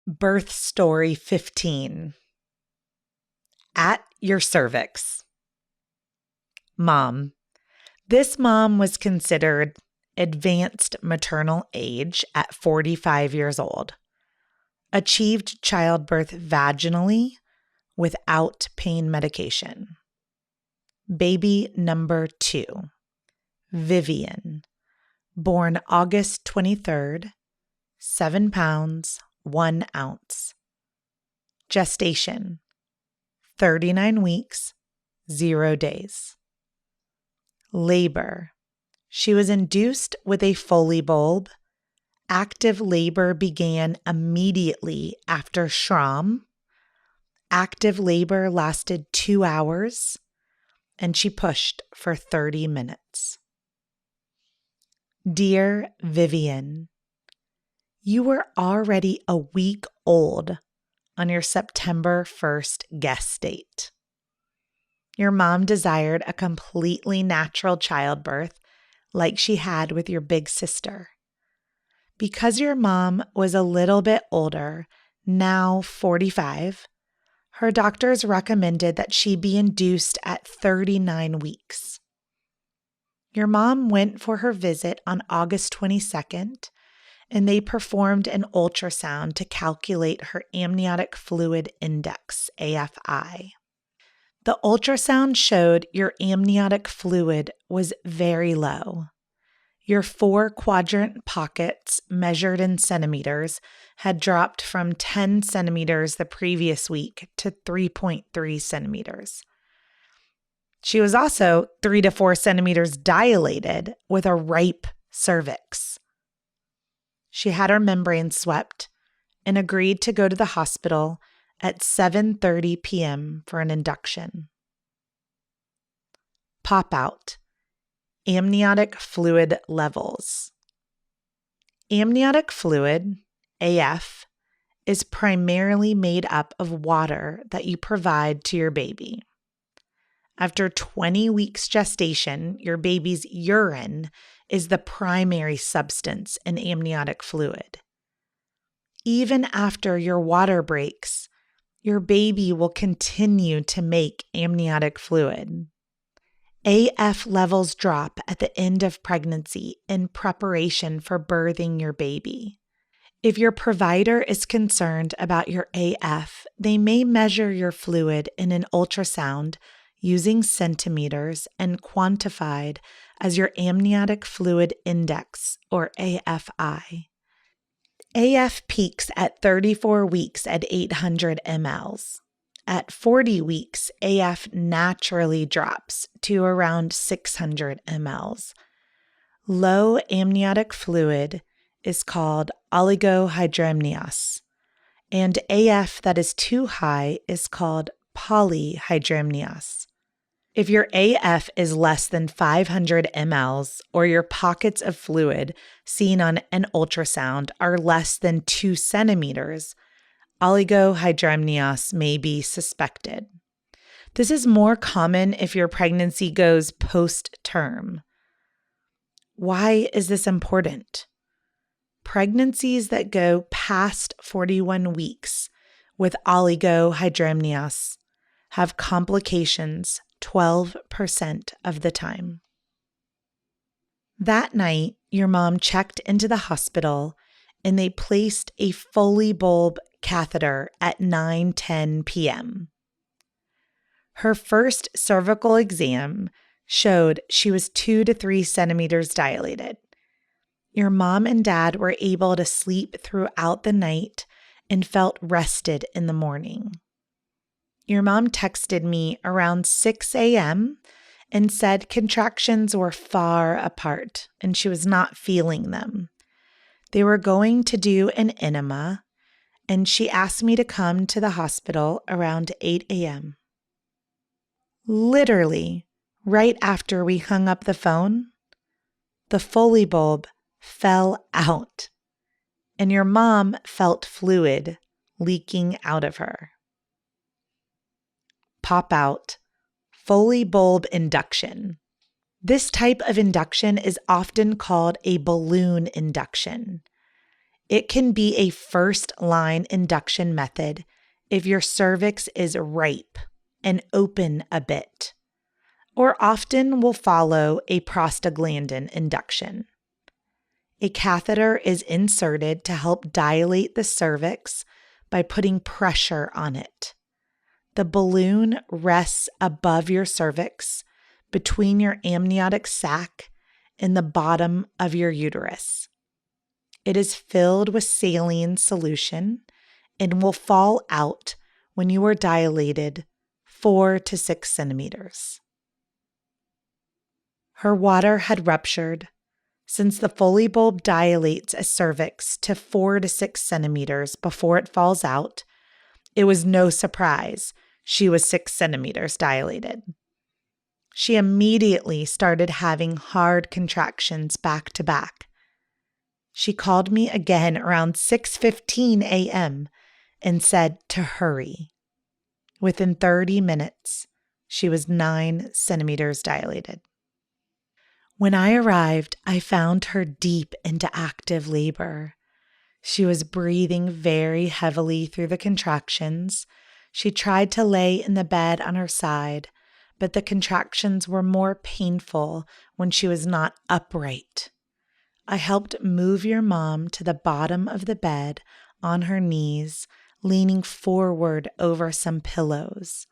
Birth Story 15. At your cervix. Mom. This mom was considered advanced maternal age at 45 years old. Achieved childbirth vaginally without pain medication. Baby number 2. Vivian. Born August 23rd, 7 pounds, 1 ounce. Gestation, 39 weeks, 0 days. Labor. She was induced with a Foley bulb. Active labor began immediately after Schramm. Active labor lasted 2 hours, and she pushed for 30 minutes. Dear Vivian, you were already a week old on your September 1st guest date. Your mom desired a completely natural childbirth like she had with your big sister. Because your mom was a little bit older, now 45, her doctors recommended that she be induced at 39 weeks. Your mom went for her visit on August 22nd, and they performed an ultrasound to calculate her amniotic fluid index, AFI. The ultrasound showed your amniotic fluid was very low. Your 4-quadrant pockets, measured in centimeters, had dropped from 10 centimeters the previous week to 3.3 centimeters. She was also 3 to 4 centimeters dilated with a ripe cervix. She had her membrane swept and agreed to go to the hospital at 7:30 p.m. for an induction. Pop out. Amniotic fluid levels. Amniotic fluid, AF, is primarily made up of water that you provide to your baby. After 20 weeks gestation, your baby's urine is the primary substance in amniotic fluid. Even after your water breaks, your baby will continue to make amniotic fluid. AF levels drop at the end of pregnancy in preparation for birthing your baby. If your provider is concerned about your AF, they may measure your fluid in an ultrasound using centimeters and quantified as your amniotic fluid index, or AFI. AF peaks at 34 weeks at 800 mLs. At 40 weeks, AF naturally drops to around 600 mLs. Low amniotic fluid is called oligohydramnios, and AF that is too high is called polyhydramnios. If your AF is less than 500 mLs or your pockets of fluid seen on an ultrasound are less than 2 centimeters, oligohydramnios may be suspected. This is more common if your pregnancy goes post-term. Why is this important? Pregnancies that go past 41 weeks with oligohydramnios have complications 12% of the time. That night, your mom checked into the hospital and they placed a Foley bulb catheter at 9:10 p.m. Her first cervical exam showed she was 2 to 3 centimeters dilated. Your mom and dad were able to sleep throughout the night and felt rested in the morning. Your mom texted me around 6 a.m. and said contractions were far apart and she was not feeling them. They were going to do an enema, and she asked me to come to the hospital around 8 a.m. Literally, right after we hung up the phone, the Foley bulb fell out, and your mom felt fluid leaking out of her. Pop out. Foley bulb induction. This type of induction is often called a balloon induction. It can be a first-line induction method if your cervix is ripe and open a bit, or often will follow a prostaglandin induction. A catheter is inserted to help dilate the cervix by putting pressure on it. The balloon rests above your cervix, between your amniotic sac and the bottom of your uterus. It is filled with saline solution and will fall out when you are dilated 4 to 6 centimeters. Her water had ruptured. Since the Foley bulb dilates a cervix to 4 to 6 centimeters before it falls out, it was no surprise she was 6 centimeters dilated. She immediately started having hard contractions back to back. She called me again around 6:15 a.m. and said to hurry. Within 30 minutes, she was 9 centimeters dilated. When I arrived, I found her deep into active labor. She was breathing very heavily through the contractions. She tried to lay in the bed on her side, but the contractions were more painful when she was not upright. I helped move your mom to the bottom of the bed on her knees, leaning forward over some pillows.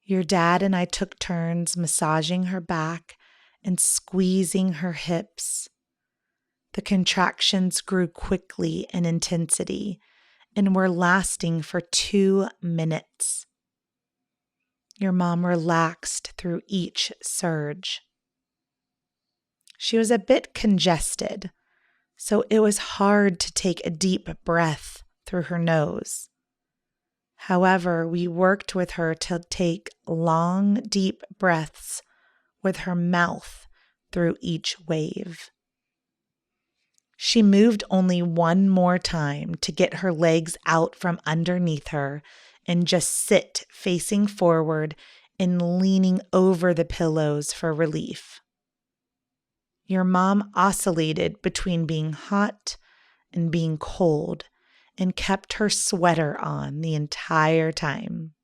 Your dad and I took turns massaging her back and squeezing her hips. The contractions grew quickly in intensity and were lasting for 2 minutes. Your mom relaxed through each surge. She was a bit congested, so it was hard to take a deep breath through her nose. However, we worked with her to take long, deep breaths with her mouth through each wave. She moved only one more time to get her legs out from underneath her and just sit facing forward and leaning over the pillows for relief. Your mom oscillated between being hot and being cold and kept her sweater on the entire time.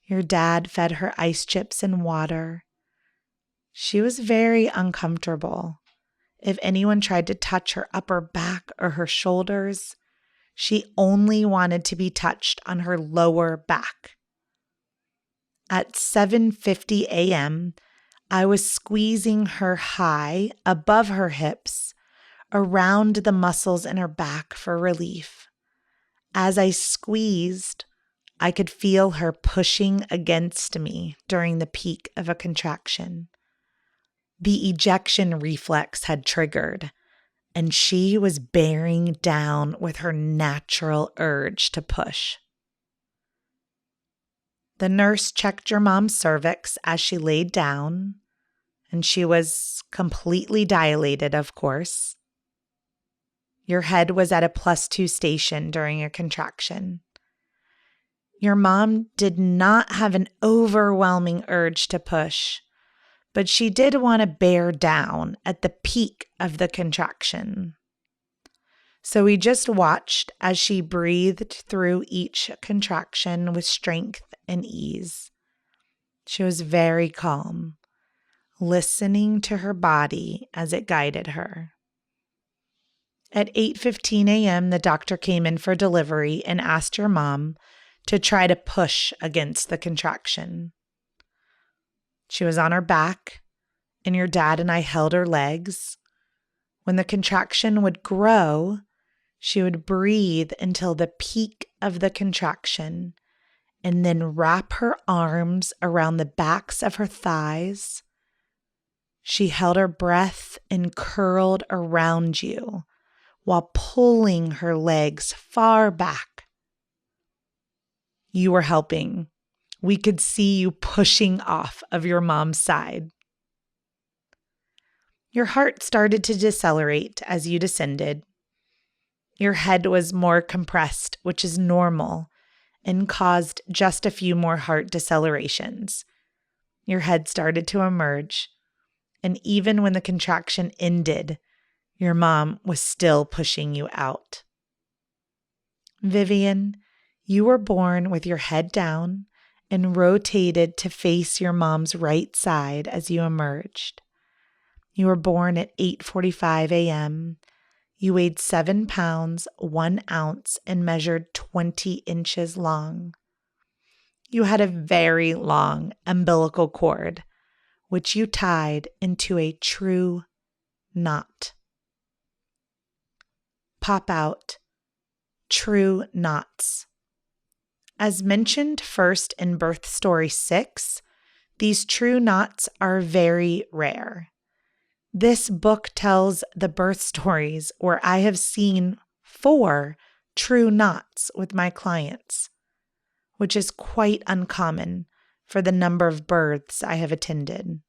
Your dad fed her ice chips and water. She was very uncomfortable. If anyone tried to touch her upper back or her shoulders, she only wanted to be touched on her lower back. At 7:50 a.m., I was squeezing her high above her hips, around the muscles in her back for relief. As I squeezed, I could feel her pushing against me during the peak of a contraction. The ejection reflex had triggered, and she was bearing down with her natural urge to push. The nurse checked your mom's cervix as she laid down, and she was completely dilated, of course. Your head was at a +2 station during a contraction. Your mom did not have an overwhelming urge to push, but she did want to bear down at the peak of the contraction. So we just watched as she breathed through each contraction with strength and ease. She was very calm, listening to her body as it guided her. At 8:15 a.m., the doctor came in for delivery and asked your mom to try to push against the contraction. She was on her back, and your dad and I held her legs. When the contraction would grow, she would breathe until the peak of the contraction and then wrap her arms around the backs of her thighs. She held her breath and curled around you while pulling her legs far back. You were helping. We could see you pushing off of your mom's side. Your heart started to decelerate as you descended. Your head was more compressed, which is normal, and caused just a few more heart decelerations. Your head started to emerge, and even when the contraction ended, your mom was still pushing you out. Vivian, you were born with your head down and rotated to face your mom's right side as you emerged. You were born at 8:45 a.m. You weighed 7 pounds, 1 ounce, and measured 20 inches long. You had a very long umbilical cord, which you tied into a true knot. Pop out. True knots. As mentioned first in Birth Story 6, these true knots are very rare. This book tells the birth stories where I have seen 4 true knots with my clients, which is quite uncommon for the number of births I have attended.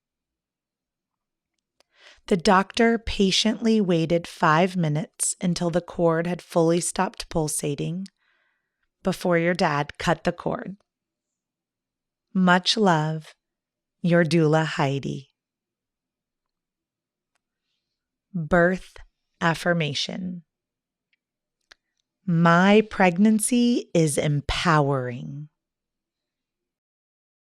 The doctor patiently waited 5 minutes until the cord had fully stopped pulsating before your dad cut the cord. Much love, your doula Heidi. Birth affirmation. My pregnancy is empowering.